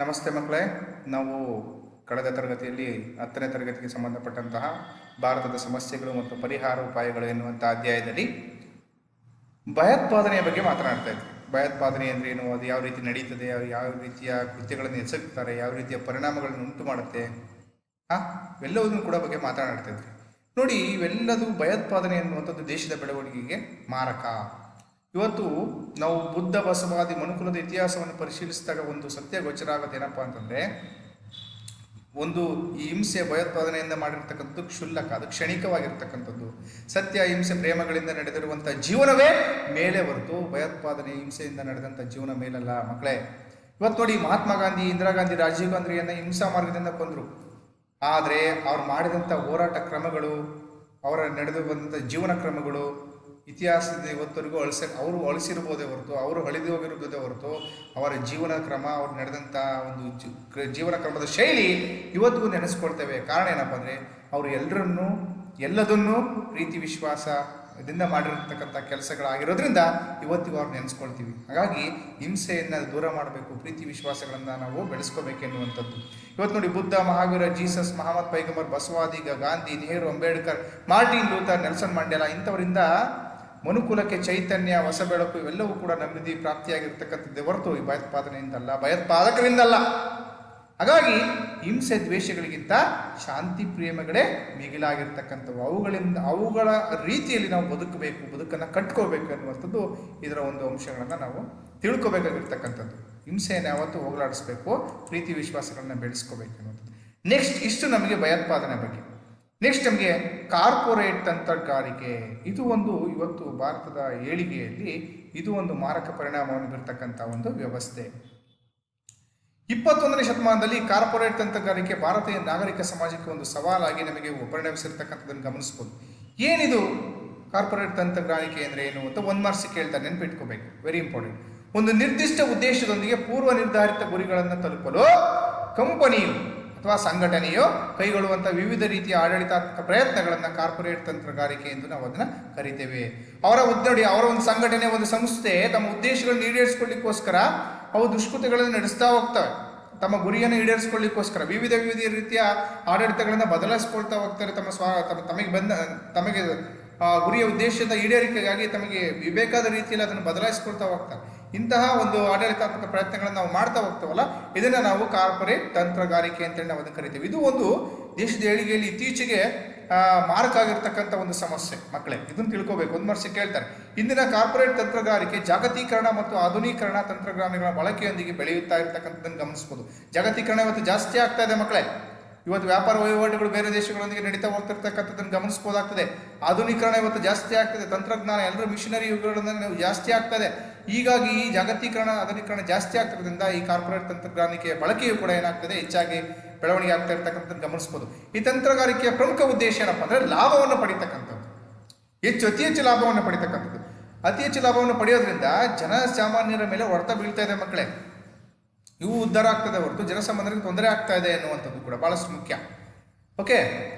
ನಮಸ್ತೆ ಮಕ್ಕಳೇ. ನಾವು ಕಳೆದ ತರಗತಿಯಲ್ಲಿ 10ನೇ ತರಗತಿಗೆ ಸಂಬಂಧಪಟ್ಟಂತಹ ಭಾರತದ ಸಮಸ್ಯೆಗಳು ಮತ್ತು ಪರಿಹಾರ ಉಪಾಯಗಳು ಎನ್ನುವಂಥ ಅಧ್ಯಾಯದಲ್ಲಿ ಭಯೋತ್ಪಾದನೆಯ ಬಗ್ಗೆ ಮಾತನಾಡ್ತಾ ಇದ್ವಿ. ಭಯೋತ್ಪಾದನೆ ಅಂದರೆ ಏನು, ಅದು ಯಾವ ರೀತಿ ನಡೀತದೆ, ಯಾವ ರೀತಿಯ ಕೃತ್ಯಗಳನ್ನು ಎಸಗುತ್ತಾರೆ, ಯಾವ ರೀತಿಯ ಪರಿಣಾಮಗಳನ್ನು ಉಂಟು ಮಾಡುತ್ತೆ, ಇವೆಲ್ಲವನ್ನೂ ಕೂಡ ಬಗ್ಗೆ ಮಾತನಾಡ್ತಾ ಇದ್ವಿ. ನೋಡಿ, ಇವೆಲ್ಲದೂ ಭಯೋತ್ಪಾದನೆ ಎನ್ನುವಂಥದ್ದು ದೇಶದ ಬೆಳವಣಿಗೆಗೆ ಮಾರಕ. ಇವತ್ತು ನಾವು ಬುದ್ಧ ಬಸವಾದಿ ಮನುಕುಲದ ಇತಿಹಾಸವನ್ನು ಪರಿಶೀಲಿಸಿದಾಗ ಒಂದು ಸತ್ಯ ಗೋಚರ ಆಗೋದು ಏನಪ್ಪ ಅಂತಂದರೆ, ಒಂದು ಈ ಹಿಂಸೆ ಭಯೋತ್ಪಾದನೆಯಿಂದ ಮಾಡಿರ್ತಕ್ಕಂಥದ್ದು ಕ್ಷುಲ್ಲಕ, ಅದು ಕ್ಷಣಿಕವಾಗಿರ್ತಕ್ಕಂಥದ್ದು. ಸತ್ಯ ಹಿಂಸೆ ಪ್ರೇಮಗಳಿಂದ ನಡೆದಿರುವಂಥ ಜೀವನವೇ ಮೇಲೆ ಹೊರತು ಭಯೋತ್ಪಾದನೆ ಹಿಂಸೆಯಿಂದ ನಡೆದಂಥ ಜೀವನ ಮೇಲಲ್ಲ ಮಕ್ಕಳೇ. ಇವತ್ತು ನೋಡಿ, ಮಹಾತ್ಮ ಗಾಂಧಿ, ಇಂದಿರಾ ಗಾಂಧಿ, ರಾಜೀವ್ ಗಾಂಧಿಯನ್ನು ಹಿಂಸಾ ಮಾರ್ಗದಿಂದ ಕೊಂದರು. ಆದರೆ ಅವ್ರು ಮಾಡಿದಂಥ ಹೋರಾಟ ಕ್ರಮಗಳು, ಅವರ ನಡೆದು ಬಂದಂಥ ಜೀವನ ಕ್ರಮಗಳು ಇತಿಹಾಸದ ಇವತ್ತವರೆಗೂ ಅವರು ಅಳಿಸಿರ್ಬೋದೇ ಹೊರತು, ಅವರು ಅಳಿದು ಹೋಗಿರ್ಬೋದೇ ಹೊರತು, ಅವರ ಜೀವನ ಕ್ರಮ, ಅವ್ರು ನಡೆದಂಥ ಒಂದು ಜೀವನ ಕ್ರಮದ ಶೈಲಿ ಇವತ್ತಿಗೂ ನೆನೆಸ್ಕೊಳ್ತೇವೆ. ಕಾರಣ ಏನಪ್ಪ ಅಂದರೆ, ಅವರು ಎಲ್ಲದನ್ನೂ ಪ್ರೀತಿ ವಿಶ್ವಾಸದಿಂದ ಮಾಡಿರ್ತಕ್ಕಂಥ ಕೆಲಸಗಳಾಗಿರೋದ್ರಿಂದ ಇವತ್ತಿಗೂ ಅವ್ರು ನೆನೆಸ್ಕೊಳ್ತೀವಿ. ಹಾಗಾಗಿ ಹಿಂಸೆಯನ್ನು ದೂರ ಮಾಡಬೇಕು, ಪ್ರೀತಿ ವಿಶ್ವಾಸಗಳನ್ನು ನಾವು ಬೆಳೆಸ್ಕೋಬೇಕೆನ್ನುವಂಥದ್ದು. ಇವತ್ತು ನೋಡಿ, ಬುದ್ಧ, ಮಹಾವೀರ, ಜೀಸಸ್, ಮಹಮ್ಮದ್ ಪೈಗಂಬರ್, ಬಸವಾದಿ, Gandhi, Nehru, Ambedkar, Martin Luther, Nelson Mandela ಇಂಥವರಿಂದ ಮನುಕುಲಕ್ಕೆ ಚೈತನ್ಯ, ಹೊಸ ಬೆಳಕು ಇವೆಲ್ಲವೂ ಕೂಡ ನೆಮ್ಮದಿ ಪ್ರಾಪ್ತಿಯಾಗಿರ್ತಕ್ಕಂಥದ್ದೇ ಹೊರತು ಈ ಭಯೋತ್ಪಾದನೆಯಿಂದಲ್ಲ, ಭಯೋತ್ಪಾದಕರಿಂದಲ್ಲ. ಹಾಗಾಗಿ ಹಿಂಸೆ ದ್ವೇಷಗಳಿಗಿಂತ ಶಾಂತಿ ಪ್ರೇಮಗಳೇ ಮಿಗಿಲಾಗಿರ್ತಕ್ಕಂಥವು. ಅವುಗಳ ರೀತಿಯಲ್ಲಿ ನಾವು ಬದುಕನ್ನು ಕಟ್ಕೋಬೇಕು ಅನ್ನುವಂಥದ್ದು ಇದರ ಒಂದು ಅಂಶಗಳನ್ನು ನಾವು ತಿಳ್ಕೊಬೇಕಾಗಿರ್ತಕ್ಕಂಥದ್ದು. ಹಿಂಸೆಯನ್ನು ಯಾವತ್ತೂ ಹೋಗಲಾಡಿಸ್ಬೇಕು, ಪ್ರೀತಿ ವಿಶ್ವಾಸಗಳನ್ನ ಬೆಳೆಸ್ಕೋಬೇಕು ಅನ್ನುವಂಥದ್ದು. ನೆಕ್ಸ್ಟ್ ಇಷ್ಟು ನಮಗೆ ಭಯೋತ್ಪಾದನೆ ಬಗ್ಗೆ. ನೆಕ್ಸ್ಟ್ ನಮಗೆ ಕಾರ್ಪೊರೇಟ್ ತಂತ್ರಗಾರಿಕೆ. ಇದು ಒಂದು ಇವತ್ತು ಭಾರತದ ಏಳಿಗೆಯಲ್ಲಿ ಇದು ಒಂದು ಮಾರಕ ಪರಿಣಾಮವನ್ನು ಬೀರ್ತಕ್ಕಂಥ ಒಂದು ವ್ಯವಸ್ಥೆ. 21ನೇ ಶತಮಾನದಲ್ಲಿ ಕಾರ್ಪೊರೇಟ್ ತಂತ್ರಗಾರಿಕೆ ಭಾರತೀಯ ನಾಗರಿಕ ಸಮಾಜಕ್ಕೆ ಒಂದು ಸವಾಲಾಗಿ ನಮಗೆ ಪರಿಣಮಿಸಿರ್ತಕ್ಕಂಥದ್ದನ್ನು ಗಮನಿಸ್ಬೋದು. ಏನಿದು ಕಾರ್ಪೊರೇಟ್ ತಂತ್ರಗಾರಿಕೆ ಅಂದರೆ ಏನು ಅಂತ ಒಂದು ಮಾರ್ಕ್ಸ್ ಕೇಳ್ತಾರೆ, ನೆನಪಿಟ್ಕೋಬೇಕು, ವೆರಿ ಇಂಪಾರ್ಟೆಂಟ್. ಒಂದು ನಿರ್ದಿಷ್ಟ ಉದ್ದೇಶದೊಂದಿಗೆ ಪೂರ್ವ ನಿರ್ಧಾರಿತ ಗುರಿಗಳನ್ನು ತಲುಪಲು ಕಂಪನಿಯು ಅಥವಾ ಸಂಘಟನೆಯು ಕೈಗೊಳ್ಳುವಂಥ ವಿವಿಧ ರೀತಿಯ ಆಡಳಿತಾತ್ಮಕ ಪ್ರಯತ್ನಗಳನ್ನು ಕಾರ್ಪೊರೇಟ್ ತಂತ್ರಗಾರಿಕೆ ಎಂದು ನಾವು ಅದನ್ನು ಕರಿತೇವೆ. ಅವರ ಒಂದು ಸಂಘಟನೆ, ಒಂದು ಸಂಸ್ಥೆ ತಮ್ಮ ಉದ್ದೇಶಗಳನ್ನು ಈಡೇರಿಸಿಕೊಳ್ಳಿಕ್ಕೋಸ್ಕರ ಅವು ದುಷ್ಕೃತ್ಯಗಳನ್ನು ನಡೆಸ್ತಾ ಹೋಗ್ತವೆ. ತಮ್ಮ ಗುರಿಯನ್ನು ಈಡೇರಿಸಿಕೊಳ್ಳಿಕ್ಕೋಸ್ಕರ ವಿವಿಧ ರೀತಿಯ ಆಡಳಿತಗಳನ್ನು ಬದಲಾಯಿಸ್ಕೊಳ್ತಾ ಹೋಗ್ತಾರೆ. ತಮಗೆ ಗುರಿಯ ಉದ್ದೇಶದ ಈಡೇರಿಕೆಗಾಗಿ ತಮಗೆ ಬೇಕಾದ ರೀತಿಯಲ್ಲಿ ಅದನ್ನು ಬದಲಾಯಿಸ್ಕೊಳ್ತಾ ಹೋಗ್ತಾರೆ. ಇಂತಹ ಒಂದು ಆಡಳಿತಾತ್ಮಕ ಪ್ರಯತ್ನಗಳನ್ನು ನಾವು ಮಾಡ್ತಾ ಹೋಗ್ತೇವಲ್ಲ, ಇದನ್ನು ನಾವು ಕಾರ್ಪೊರೇಟ್ ತಂತ್ರಗಾರಿಕೆ ಅಂತೇಳಿ ನಾವು ಅದನ್ನು ಕರಿತೇವೆ. ಇದು ಒಂದು ದೇಶದ ಏಳಿಗೆಯಲ್ಲಿ ಇತ್ತೀಚೆಗೆ ಮಾರಕ ಆಗಿರ್ತಕ್ಕಂಥ ಒಂದು ಸಮಸ್ಯೆ ಮಕ್ಕಳೇ. ಇದನ್ನು ತಿಳ್ಕೋಬೇಕು. ಒಂದು ವರ್ಷ ಕೇಳ್ತಾರೆ, ಇಂದಿನ ಕಾರ್ಪೊರೇಟ್ ತಂತ್ರಗಾರಿಕೆ ಜಾಗತೀಕರಣ ಮತ್ತು ಆಧುನೀಕರಣ ತಂತ್ರಜ್ಞಾನಗಳ ಬಳಕೆಯೊಂದಿಗೆ ಬೆಳೆಯುತ್ತಾ ಇರ್ತಕ್ಕಂಥದ್ದನ್ನು ಗಮನಿಸ್ಬೋದು. ಜಾಗತೀಕರಣ ಇವತ್ತು ಜಾಸ್ತಿ ಆಗ್ತಾ ಇದೆ ಮಕ್ಕಳೇ. ಇವತ್ತು ವ್ಯಾಪಾರ ವಹಿವಾಟುಗಳು ಬೇರೆ ದೇಶಗಳೊಂದಿಗೆ ನಡೀತಾ ಹೋಗ್ತಿರ್ತಕ್ಕಂಥದ್ದನ್ನು ಗಮನಿಸ್ಬೋದಾಗ್ತದೆ. ಆಧುನೀಕರಣ ಇವತ್ತು ಜಾಸ್ತಿ ಆಗ್ತದೆ, ತಂತ್ರಜ್ಞಾನ ಎಲ್ಲರೂ ಮಿಷನರಿ ಯುಗಗಳನ್ನು ಜಾಸ್ತಿ ಆಗ್ತದೆ. ಹೀಗಾಗಿ ಈ ಜಾಗತೀಕರಣ, ಆಧುನೀಕರಣ ಜಾಸ್ತಿ ಆಗ್ತಿರೋದ್ರಿಂದ ಈ ಕಾರ್ಪೊರೇಟ್ ತಂತ್ರಜ್ಞಾನಿಕೆಯ ಬಳಕೆಯು ಕೂಡ ಏನಾಗ್ತದೆ, ಹೆಚ್ಚಾಗಿ ಬೆಳವಣಿಗೆ ಆಗ್ತಾ ಇರ್ತಕ್ಕಂಥದ್ದು ಗಮನಿಸ್ಬೋದು. ಈ ತಂತ್ರಗಾರಿಕೆಯ ಪ್ರಮುಖ ಉದ್ದೇಶ ಏನಪ್ಪ ಅಂದರೆ ಲಾಭವನ್ನು ಪಡಿತಕ್ಕಂಥದ್ದು, ಅತಿ ಹೆಚ್ಚು ಲಾಭವನ್ನು ಪಡಿತಕ್ಕಂಥದ್ದು. ಅತಿ ಹೆಚ್ಚು ಲಾಭವನ್ನು ಪಡೆಯೋದ್ರಿಂದ ಜನಸಾಮಾನ್ಯರ ಮೇಲೆ ಹೊಡೆತ ಬೀಳ್ತಾ ಇದೆ ಮಕ್ಕಳೇ. ಇವು ಉದ್ಧಾರ ಆಗ್ತದೆ ಹೊರತು ಜನಸಾಮಾನ್ಯರಿಗೆ ತೊಂದರೆ ಆಗ್ತಾ ಇದೆ ಎನ್ನುವಂಥದ್ದು ಕೂಡ ಬಹಳಷ್ಟು ಮುಖ್ಯ. ಓಕೆ,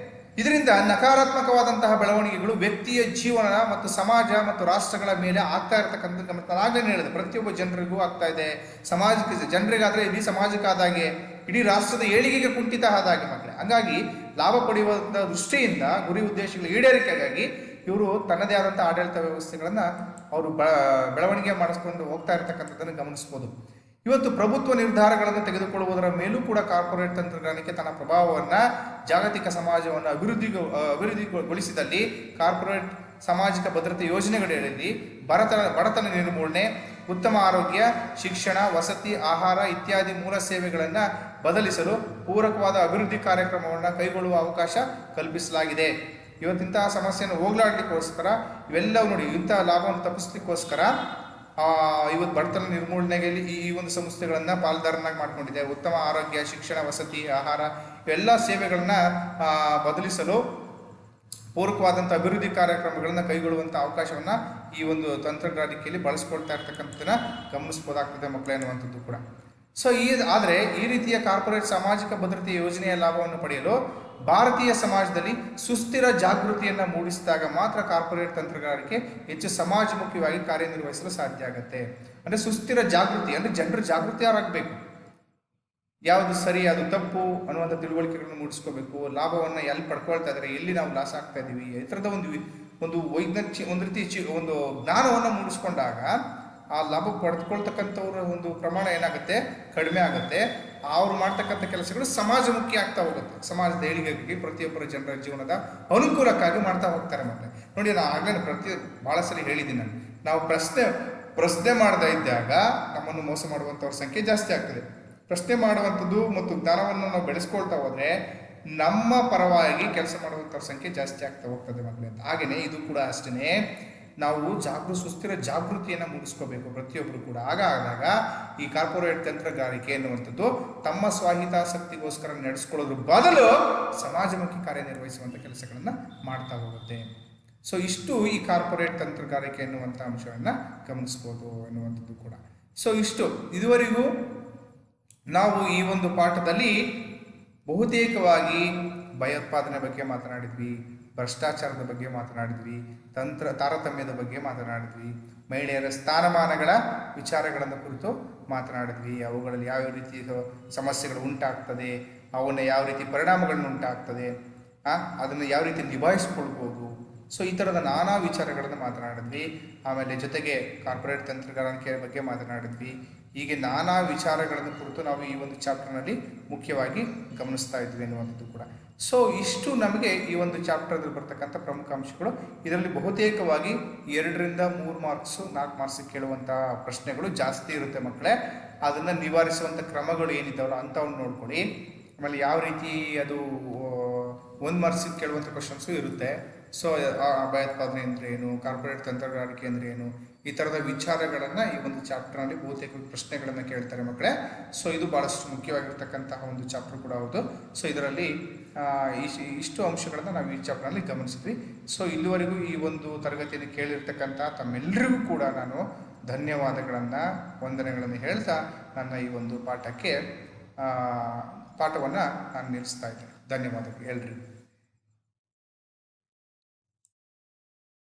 ಇದರಿಂದ ನಕಾರಾತ್ಮಕವಾದಂತಹ ಬೆಳವಣಿಗೆಗಳು ವ್ಯಕ್ತಿಯ ಜೀವನ ಮತ್ತು ಸಮಾಜ ಮತ್ತು ರಾಷ್ಟ್ರಗಳ ಮೇಲೆ ಆಗ್ತಾ ಇರತಕ್ಕಂಥದ್ದು ಗಮನ. ಆಗಲೇ ಹೇಳಿದೆ, ಪ್ರತಿಯೊಬ್ಬ ಜನರಿಗೂ ಆಗ್ತಾ ಇದೆ. ಸಮಾಜಕ್ಕೆ, ಜನರಿಗಾದರೆ ಇಡೀ ಸಮಾಜಕ್ಕಾದಾಗೆ, ಇಡೀ ರಾಷ್ಟ್ರದ ಏಳಿಗೆಗೆ ಕುಂಠಿತ ಆದಾಗೆ ಮಕ್ಕಳೇ. ಹಾಗಾಗಿ ಲಾಭ ಪಡೆಯುವಂಥ ದೃಷ್ಟಿಯಿಂದ ಗುರಿ ಉದ್ದೇಶಗಳ ಈಡೇರಿಕೆಗಾಗಿ ಇವರು ತನ್ನದೇ ಆದಂಥ ಆಡಳಿತ ವ್ಯವಸ್ಥೆಗಳನ್ನು ಅವರು ಬೆಳವಣಿಗೆ ಮಾಡಿಸ್ಕೊಂಡು ಹೋಗ್ತಾ ಇರ್ತಕ್ಕಂಥದ್ದನ್ನು ಗಮನಿಸ್ಬೋದು. ಇವತ್ತು ಪ್ರಭುತ್ವ ನಿರ್ಧಾರಗಳನ್ನು ತೆಗೆದುಕೊಳ್ಳುವುದರ ಮೇಲೂ ಕೂಡ ಕಾರ್ಪೊರೇಟ್ ತಂತ್ರಜ್ಞಾನಕ್ಕೆ ತನ್ನ ಪ್ರಭಾವವನ್ನು ಜಾಗತಿಕ ಸಮಾಜವನ್ನು ಅಭಿವೃದ್ಧಿಗೊಳಿಸಿದಲ್ಲಿ ಕಾರ್ಪೊರೇಟ್ ಸಾಮಾಜಿಕ ಭದ್ರತೆ ಯೋಜನೆಗಳಲ್ಲಿ ಬಡತನ ನಿರ್ಮೂಲನೆ, ಉತ್ತಮ ಆರೋಗ್ಯ, ಶಿಕ್ಷಣ, ವಸತಿ, ಆಹಾರ ಇತ್ಯಾದಿ ಮೂಲ ಸೇವೆಗಳನ್ನು ಬದಲಿಸಲು ಪೂರಕವಾದ ಅಭಿವೃದ್ಧಿ ಕಾರ್ಯಕ್ರಮವನ್ನು ಕೈಗೊಳ್ಳುವ ಅವಕಾಶ ಕಲ್ಪಿಸಲಾಗಿದೆ. ಇವತ್ತಿಂತಹ ಸಮಸ್ಯೆಯನ್ನು ಹೋಗಲಾಡಲಿಕ್ಕೋಸ್ಕರ ಇವೆಲ್ಲವೂ ನೋಡಿ, ಇಂತಹ ಲಾಭವನ್ನು ತಪ್ಪಿಸ್ಲಿಕ್ಕೋಸ್ಕರ ಇವತ್ತು ಬಡತನ ನಿರ್ಮೂಲನೆಗೆ ಈ ಒಂದು ಸಂಸ್ಥೆಗಳನ್ನು ಪಾಲ್ದಾರನಾಗಿ ಮಾಡ್ಕೊಂಡಿದೆ. ಉತ್ತಮ ಆರೋಗ್ಯ, ಶಿಕ್ಷಣ, ವಸತಿ, ಆಹಾರ ಇವೆಲ್ಲ ಸೇವೆಗಳನ್ನು ಬದಲಿಸಲು ಪೂರಕವಾದಂಥ ಅಭಿವೃದ್ಧಿ ಕಾರ್ಯಕ್ರಮಗಳನ್ನು ಕೈಗೊಳ್ಳುವಂಥ ಅವಕಾಶವನ್ನು ಈ ಒಂದು ತಂತ್ರಗಾರಿಕೆಯಲ್ಲಿ ಬಳಸ್ಕೊಳ್ತಾ ಇರ್ತಕ್ಕಂಥದ್ದನ್ನು ಗಮನಿಸ್ಬೋದಾಗ್ತದೆ ಮಕ್ಕಳೇ ಅನ್ನುವಂಥದ್ದು ಕೂಡ. ಸೊ ಆದರೆ ಈ ರೀತಿಯ ಕಾರ್ಪೊರೇಟ್ ಸಾಮಾಜಿಕ ಭದ್ರತೆ ಯೋಜನೆಯ ಲಾಭವನ್ನು ಪಡೆಯಲು ಭಾರತೀಯ ಸಮಾಜದಲ್ಲಿ ಸುಸ್ಥಿರ ಜಾಗೃತಿಯನ್ನು ಮೂಡಿಸಿದಾಗ ಮಾತ್ರ ಕಾರ್ಪೊರೇಟ್ ತಂತ್ರಗಾರಿಕೆ ಹೆಚ್ಚು ಸಮಾಜಮುಖಿಯಾಗಿ ಕಾರ್ಯನಿರ್ವಹಿಸಲು ಸಾಧ್ಯ ಆಗುತ್ತೆ. ಅಂದರೆ ಸುಸ್ಥಿರ ಜಾಗೃತಿ ಅಂದರೆ ಜನರು ಜಾಗೃತಿಯಾಗಬೇಕು. ಯಾವುದು ಸರಿ ಯಾವುದು ತಪ್ಪು ಅನ್ನುವಂಥ ತಿಳುವಳಿಕೆಗಳನ್ನು ಮೂಡಿಸ್ಕೋಬೇಕು. ಲಾಭವನ್ನು ಎಲ್ಲಿ ಪಡ್ಕೊಳ್ತಾ ಇದ್ದಾರೆ, ಎಲ್ಲಿ ನಾವು ಲಾಸ್ ಆಗ್ತಾ ಇದ್ದೀವಿ, ಈ ಥರದ ಒಂದು ಒಂದು ರೀತಿ ಒಂದು ಜ್ಞಾನವನ್ನು ಮೂಡಿಸ್ಕೊಂಡಾಗ ಆ ಲಾಭ ಪಡೆದುಕೊಳ್ತಕ್ಕಂಥವ್ರ ಒಂದು ಪ್ರಮಾಣ ಏನಾಗುತ್ತೆ, ಕಡಿಮೆ ಆಗುತ್ತೆ. ಅವ್ರು ಮಾಡ್ತಕ್ಕಂಥ ಕೆಲಸಗಳು ಸಮಾಜಮುಖಿ ಆಗ್ತಾ ಹೋಗುತ್ತೆ. ಸಮಾಜದ ಏಳಿಗೆಗಾಗಿ, ಪ್ರತಿಯೊಬ್ಬರ ಜನರ ಜೀವನದ ಅನುಕೂಲಕ್ಕಾಗಿ ಮಾಡ್ತಾ ಹೋಗ್ತಾರೆ. ಮತ್ತೆ ನೋಡಿ, ನಾನು ಆಗಲೇ ಭಾಳ ಸಲ ಹೇಳಿದ್ದೀನಿ, ನಾವು ಪ್ರಶ್ನೆ ಮಾಡದೇ ಇದ್ದಾಗ ನಮ್ಮನ್ನು ಮೋಸ ಮಾಡುವಂಥವ್ರ ಸಂಖ್ಯೆ ಜಾಸ್ತಿ ಆಗ್ತದೆ. ಪ್ರಶ್ನೆ ಮಾಡುವಂಥದ್ದು ಮತ್ತು ಜ್ಞಾನವನ್ನು ನಾವು ಬೆಳೆಸ್ಕೊಳ್ತಾ ಹೋದರೆ ನಮ್ಮ ಪರವಾಗಿ ಕೆಲಸ ಮಾಡುವಂಥವ್ರ ಸಂಖ್ಯೆ ಜಾಸ್ತಿ ಆಗ್ತಾ ಹೋಗ್ತದೆ ಮಕ್ಕಳೇ ಅಂತ. ಹಾಗೆಯೇ ಇದು ಕೂಡ ಅಷ್ಟೇ, ನಾವು ಸುಸ್ಥಿರ ಜಾಗೃತಿಯನ್ನು ಮೂಡಿಸ್ಕೋಬೇಕು ಪ್ರತಿಯೊಬ್ಬರು ಕೂಡ. ಆದಾಗ ಈ ಕಾರ್ಪೊರೇಟ್ ತಂತ್ರಗಾರಿಕೆ ಎನ್ನುವಂಥದ್ದು ತಮ್ಮ ಸ್ವಾಹಿತಾಸಕ್ತಿಗೋಸ್ಕರ ನಡೆಸ್ಕೊಳ್ಳೋದ್ರ ಬದಲು ಸಮಾಜಮುಖಿ ಕಾರ್ಯನಿರ್ವಹಿಸುವಂಥ ಕೆಲಸಗಳನ್ನು ಮಾಡ್ತಾ ಹೋಗುತ್ತೆ. ಸೊ ಇಷ್ಟು ಈ ಕಾರ್ಪೊರೇಟ್ ತಂತ್ರಗಾರಿಕೆ ಎನ್ನುವಂಥ ಅಂಶವನ್ನು ಗಮನಿಸ್ಬೋದು ಎನ್ನುವಂಥದ್ದು ಕೂಡ. ಸೊ ಇಷ್ಟು ಇದುವರೆಗೂ ನಾವು ಈ ಒಂದು ಪಾಠದಲ್ಲಿ ಬಹುತೇಕವಾಗಿ ಭಯೋತ್ಪಾದನೆ ಬಗ್ಗೆ ಮಾತನಾಡಿದ್ವಿ, ಭ್ರಷ್ಟಾಚಾರದ ಬಗ್ಗೆ ಮಾತನಾಡಿದ್ವಿ, ತಾರತಮ್ಯದ ಬಗ್ಗೆ ಮಾತನಾಡಿದ್ವಿ, ಮಹಿಳೆಯರ ಸ್ಥಾನಮಾನಗಳ ವಿಚಾರಗಳನ್ನು ಕುರಿತು ಮಾತನಾಡಿದ್ವಿ, ಅವುಗಳಲ್ಲಿ ಯಾವ ರೀತಿ ಸಮಸ್ಯೆಗಳು ಉಂಟಾಗ್ತದೆ, ಅವನ್ನ ಯಾವ ರೀತಿ ಪರಿಣಾಮಗಳನ್ನು ಉಂಟಾಗ್ತದೆ, ಅದನ್ನು ಯಾವ ರೀತಿ ನಿಭಾಯಿಸ್ಕೊಳ್ಬೋದು. ಸೊ ಈ ಥರದ ನಾನಾ ವಿಚಾರಗಳನ್ನು ಮಾತನಾಡಿದ್ವಿ. ಆಮೇಲೆ ಜೊತೆಗೆ ಕಾರ್ಪೊರೇಟ್ ತಂತ್ರಗಾರಿಕೆ ಬಗ್ಗೆ ಮಾತನಾಡಿದ್ವಿ. ಹೀಗೆ ನಾನಾ ವಿಚಾರಗಳನ್ನು ಕುರಿತು ನಾವು ಈ ಒಂದು ಚಾಪ್ಟರ್ನಲ್ಲಿ ಮುಖ್ಯವಾಗಿ ಗಮನಿಸ್ತಾ ಇದ್ವಿ ಎನ್ನುವಂಥದ್ದು ಕೂಡ. ಸೊ ಇಷ್ಟು ನಮಗೆ ಈ ಒಂದು ಚಾಪ್ಟರ್ದಲ್ಲಿ ಬರ್ತಕ್ಕಂಥ ಪ್ರಮುಖ ಅಂಶಗಳು. ಇದರಲ್ಲಿ ಬಹುತೇಕವಾಗಿ 2ರಿಂದ 3 ಮಾರ್ಕ್ಸು 4 ಮಾರ್ಕ್ಸ್ ಕೇಳುವಂಥ ಪ್ರಶ್ನೆಗಳು ಜಾಸ್ತಿ ಇರುತ್ತೆ ಮಕ್ಕಳೇ. ಅದನ್ನು ನಿವಾರಿಸುವಂಥ ಕ್ರಮಗಳು ಏನಿದ್ದಾವಲ್ಲ ಅಂಥವನ್ನು ನೋಡ್ಕೊಳ್ಳಿ. ಆಮೇಲೆ ಯಾವ ರೀತಿ ಅದು 1 ಮಾರ್ಕ್ಸಿಗೆ ಕೇಳುವಂಥ ಕ್ವಶನ್ಸು ಇರುತ್ತೆ. ಸೊ ಭಯೋತ್ಪಾದನೆ ಅಂದರೆ ಏನು, ಕಾರ್ಪೊರೇಟ್ ತಂತ್ರಗಾರಿಕೆ ಅಂದರೆ ಏನು, ಈ ಥರದ ವಿಚಾರಗಳನ್ನು ಈ ಒಂದು ಚಾಪ್ಟರ್ನಲ್ಲಿ ಬಹುತೇಕ ಪ್ರಶ್ನೆಗಳನ್ನು ಕೇಳ್ತಾರೆ ಮಕ್ಕಳೇ. ಸೊ ಇದು ಭಾಳಷ್ಟು ಮುಖ್ಯವಾಗಿರ್ತಕ್ಕಂತಹ ಒಂದು ಚಾಪ್ಟರ್ ಕೂಡ ಹೌದು. ಸೊ ಇದರಲ್ಲಿ ಇಷ್ಟು ಅಂಶಗಳನ್ನು ನಾವು ಈ ಚಾಪ್ಟರ್ನಲ್ಲಿ ಗಮನಿಸಿದ್ವಿ. ಸೊ ಇಲ್ಲಿವರೆಗೂ ಈ ಒಂದು ತರಗತಿಯಲ್ಲಿ ಕೇಳಿರ್ತಕ್ಕಂಥ ತಮ್ಮೆಲ್ಲರಿಗೂ ಕೂಡ ನಾನು ವಂದನೆಗಳನ್ನು ಹೇಳ್ತಾ ನನ್ನ ಈ ಒಂದು ಪಾಠವನ್ನು ನಾನು ನಿಲ್ಲಿಸ್ತಾ ಇದ್ದೇನೆ. ಧನ್ಯವಾದಗಳು ಎಲ್ರಿಗೂ.